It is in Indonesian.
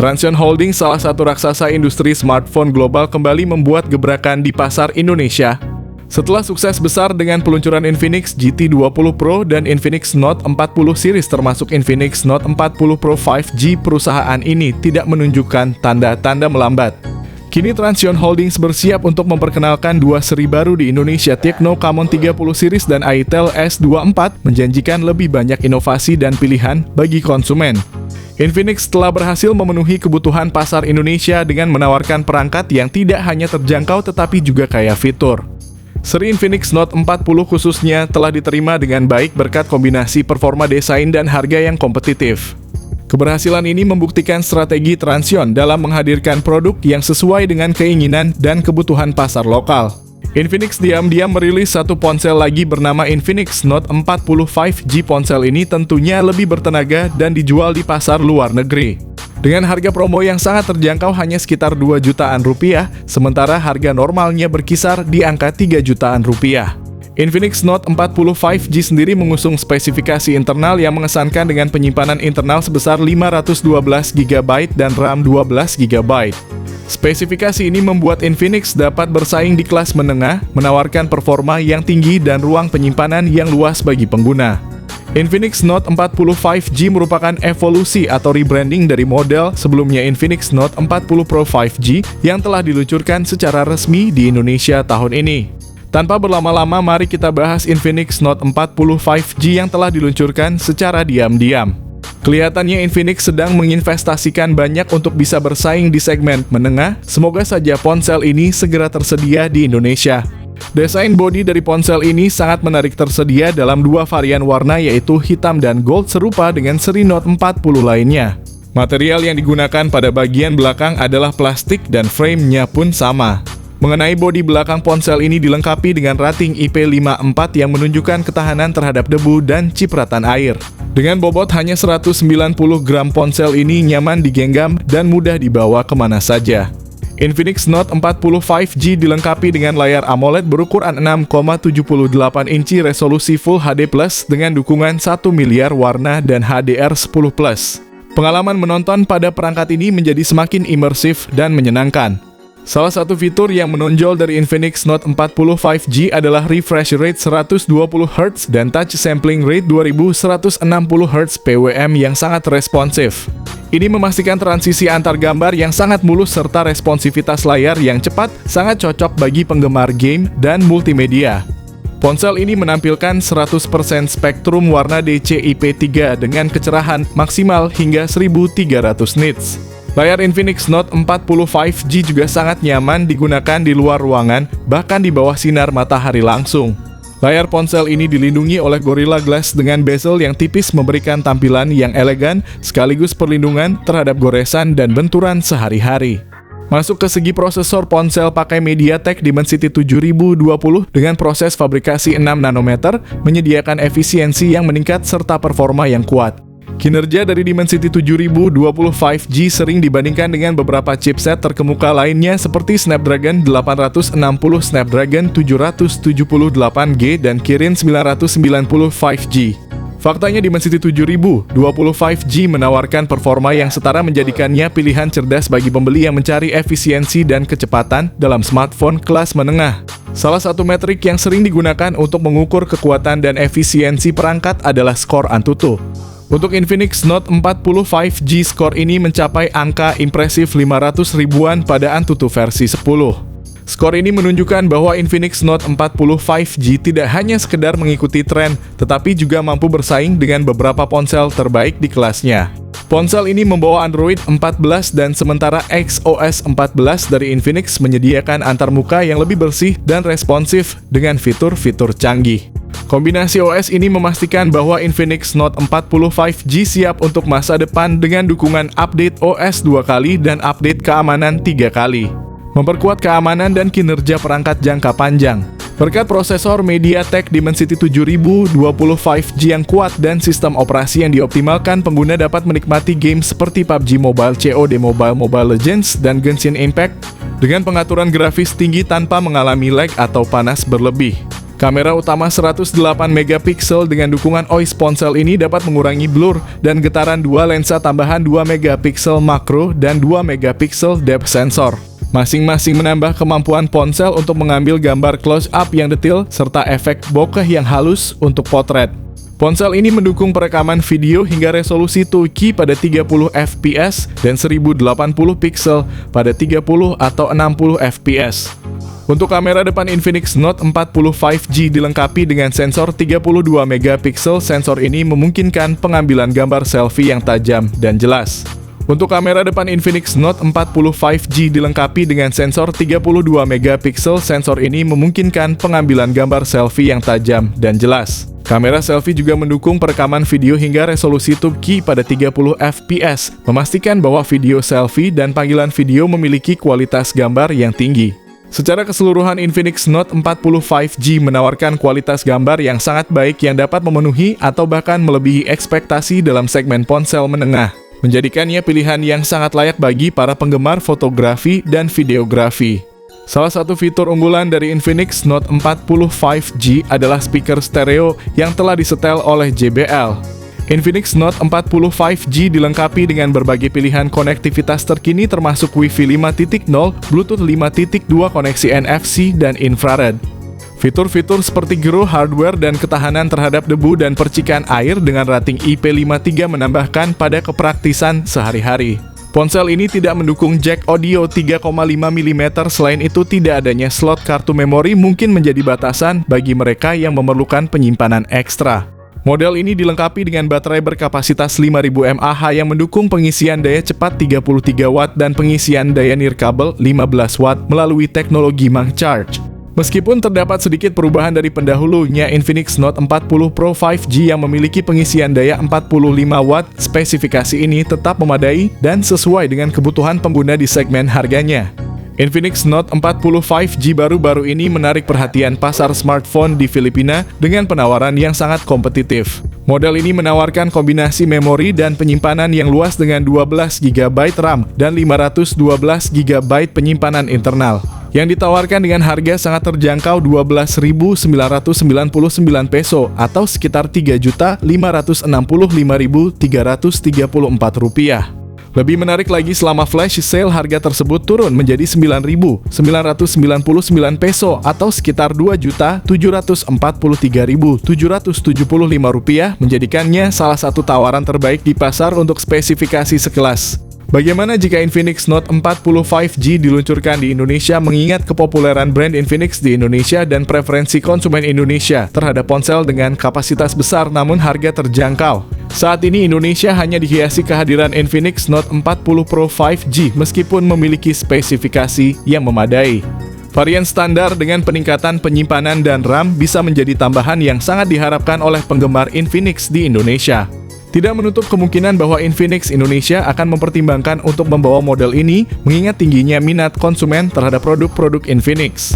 Transsion Holdings, salah satu raksasa industri smartphone global, kembali membuat gebrakan di pasar Indonesia. Setelah sukses besar dengan peluncuran Infinix GT20 Pro dan Infinix Note 40 series termasuk Infinix Note 40 Pro 5G, perusahaan ini tidak menunjukkan tanda-tanda melambat. Kini Transsion Holdings bersiap untuk memperkenalkan dua seri baru di Indonesia, Tecno Camon 30 series dan Itel S24, menjanjikan lebih banyak inovasi dan pilihan bagi konsumen. Infinix telah berhasil memenuhi kebutuhan pasar Indonesia dengan menawarkan perangkat yang tidak hanya terjangkau tetapi juga kaya fitur. Seri Infinix Note 40 khususnya telah diterima dengan baik berkat kombinasi performa desain dan harga yang kompetitif. Keberhasilan ini membuktikan strategi Transsion dalam menghadirkan produk yang sesuai dengan keinginan dan kebutuhan pasar lokal. Infinix diam-diam merilis satu ponsel lagi bernama Infinix Note 40 5G. Ponsel ini tentunya lebih bertenaga dan dijual di pasar luar negeri. Dengan harga promo yang sangat terjangkau hanya sekitar 2 jutaan rupiah, sementara harga normalnya berkisar di angka 3 jutaan rupiah. Infinix Note 40 5G sendiri mengusung spesifikasi internal yang mengesankan dengan penyimpanan internal sebesar 512 GB dan RAM 12 GB. Spesifikasi ini membuat Infinix dapat bersaing di kelas menengah, menawarkan performa yang tinggi dan ruang penyimpanan yang luas bagi pengguna. Infinix Note 40 5G merupakan evolusi atau rebranding dari model sebelumnya Infinix Note 40 Pro 5G yang telah diluncurkan secara resmi di Indonesia tahun ini. Tanpa berlama-lama, mari kita bahas Infinix Note 40 5G yang telah diluncurkan secara diam-diam. Kelihatannya Infinix sedang menginvestasikan banyak untuk bisa bersaing di segmen menengah. Semoga saja ponsel ini segera tersedia di Indonesia. Desain bodi dari ponsel ini sangat menarik, tersedia dalam dua varian warna yaitu hitam dan gold, serupa dengan seri Note 40 lainnya. Material yang digunakan pada bagian belakang adalah plastik dan frame-nya pun sama. Mengenai bodi belakang, ponsel ini dilengkapi dengan rating IP54 yang menunjukkan ketahanan terhadap debu dan cipratan air. Dengan bobot hanya 190 gram, ponsel ini nyaman digenggam dan mudah dibawa kemana saja. Infinix Note 40 5G dilengkapi dengan layar AMOLED berukuran 6,78 inci resolusi Full HD Plus dengan dukungan 1 miliar warna dan HDR10+. Pengalaman menonton pada perangkat ini menjadi semakin imersif dan menyenangkan. Salah satu fitur yang menonjol dari Infinix Note 40 5G adalah refresh rate 120Hz dan touch sampling rate 2160Hz PWM yang sangat responsif. Ini memastikan transisi antar gambar yang sangat mulus serta responsivitas layar yang cepat, sangat cocok bagi penggemar game dan multimedia. Ponsel ini menampilkan 100% spektrum warna DCI-P3 dengan kecerahan maksimal hingga 1300 nits. Layar Infinix Note 40 5G juga sangat nyaman digunakan di luar ruangan, bahkan di bawah sinar matahari langsung. Layar ponsel ini dilindungi oleh Gorilla Glass dengan bezel yang tipis, memberikan tampilan yang elegan sekaligus perlindungan terhadap goresan dan benturan sehari-hari. Masuk ke segi prosesor, ponsel pakai MediaTek Dimensity 7020 dengan proses fabrikasi 6 nanometer, menyediakan efisiensi yang meningkat serta performa yang kuat. Kinerja dari Dimensity 7020 5G sering dibandingkan dengan beberapa chipset terkemuka lainnya seperti Snapdragon 860, Snapdragon 778G, dan Kirin 990 5G. Faktanya Dimensity 7020 5G menawarkan performa yang setara, menjadikannya pilihan cerdas bagi pembeli yang mencari efisiensi dan kecepatan dalam smartphone kelas menengah. Salah satu metrik yang sering digunakan untuk mengukur kekuatan dan efisiensi perangkat adalah skor Antutu. Untuk Infinix Note 40 5G, skor ini mencapai angka impresif 500 ribuan pada Antutu versi 10. Skor ini menunjukkan bahwa Infinix Note 40 5G tidak hanya sekedar mengikuti tren, tetapi juga mampu bersaing dengan beberapa ponsel terbaik di kelasnya. Ponsel ini membawa Android 14 dan sementara XOS 14 dari Infinix menyediakan antarmuka yang lebih bersih dan responsif dengan fitur-fitur canggih. Kombinasi OS ini memastikan bahwa Infinix Note 40 5G siap untuk masa depan dengan dukungan update OS 2 kali dan update keamanan 3 kali. Memperkuat keamanan dan kinerja perangkat jangka panjang. Berkat prosesor MediaTek Dimensity 7020 5G yang kuat dan sistem operasi yang dioptimalkan, pengguna dapat menikmati game seperti PUBG Mobile, COD Mobile, Mobile Legends, dan Genshin Impact dengan pengaturan grafis tinggi tanpa mengalami lag atau panas berlebih. Kamera utama 108 megapiksel dengan dukungan OIS ponsel ini dapat mengurangi blur dan getaran dua lensa tambahan 2 megapiksel makro dan 2 megapiksel depth sensor. Masing-masing menambah kemampuan ponsel untuk mengambil gambar close-up yang detail serta efek bokeh yang halus untuk potret. Ponsel ini mendukung perekaman video hingga resolusi 2K pada 30 fps dan 1080 pixel pada 30 atau 60 fps. Untuk kamera depan Infinix Note 40 5G dilengkapi dengan sensor 32 megapiksel. Sensor ini memungkinkan pengambilan gambar selfie yang tajam dan jelas. Untuk kamera depan Infinix Note 40 5G dilengkapi dengan sensor 32 megapiksel. Sensor ini memungkinkan pengambilan gambar selfie yang tajam dan jelas. Kamera selfie juga mendukung perekaman video hingga resolusi 2K pada 30 fps, memastikan bahwa video selfie dan panggilan video memiliki kualitas gambar yang tinggi. Secara keseluruhan, Infinix Note 40 5G menawarkan kualitas gambar yang sangat baik yang dapat memenuhi atau bahkan melebihi ekspektasi dalam segmen ponsel menengah, menjadikannya pilihan yang sangat layak bagi para penggemar fotografi dan videografi. Salah satu fitur unggulan dari Infinix Note 40 5G adalah speaker stereo yang telah disetel oleh JBL. Infinix Note 40 5G dilengkapi dengan berbagai pilihan konektivitas terkini termasuk Wi-Fi 5.0, Bluetooth 5.2, koneksi NFC, dan infrared. Fitur-fitur seperti Giro hardware dan ketahanan terhadap debu dan percikan air dengan rating IP53 menambahkan pada kepraktisan sehari-hari. Ponsel ini tidak mendukung jack audio 3,5 mm. Selain itu, tidak adanya slot kartu memori mungkin menjadi batasan bagi mereka yang memerlukan penyimpanan ekstra. Model ini dilengkapi dengan baterai berkapasitas 5000 mAh yang mendukung pengisian daya cepat 33 Watt dan pengisian daya nirkabel 15 Watt melalui teknologi Mang Charge. Meskipun terdapat sedikit perubahan dari pendahulunya Infinix Note 40 Pro 5G yang memiliki pengisian daya 45 Watt, spesifikasi ini tetap memadai dan sesuai dengan kebutuhan pengguna di segmen harganya. Infinix Note 40 5G baru-baru ini menarik perhatian pasar smartphone di Filipina dengan penawaran yang sangat kompetitif. Model ini menawarkan kombinasi memori dan penyimpanan yang luas dengan 12 GB RAM dan 512 GB penyimpanan internal, yang ditawarkan dengan harga sangat terjangkau 12.999 peso atau sekitar 3.565.334 rupiah. Lebih menarik lagi, selama flash sale harga tersebut turun menjadi 9.999 peso atau sekitar 2.743.775 rupiah, menjadikannya salah satu tawaran terbaik di pasar untuk spesifikasi sekelas. Bagaimana jika Infinix Note 40 5G diluncurkan di Indonesia? Mengingat kepopuleran brand Infinix di Indonesia dan preferensi konsumen Indonesia terhadap ponsel dengan kapasitas besar namun harga terjangkau, saat ini Indonesia hanya dihiasi kehadiran Infinix Note 40 Pro 5G meskipun memiliki spesifikasi yang memadai. Varian standar dengan peningkatan penyimpanan dan RAM bisa menjadi tambahan yang sangat diharapkan oleh penggemar Infinix di Indonesia. Tidak menutup kemungkinan bahwa Infinix Indonesia akan mempertimbangkan untuk membawa model ini mengingat tingginya minat konsumen terhadap produk-produk Infinix.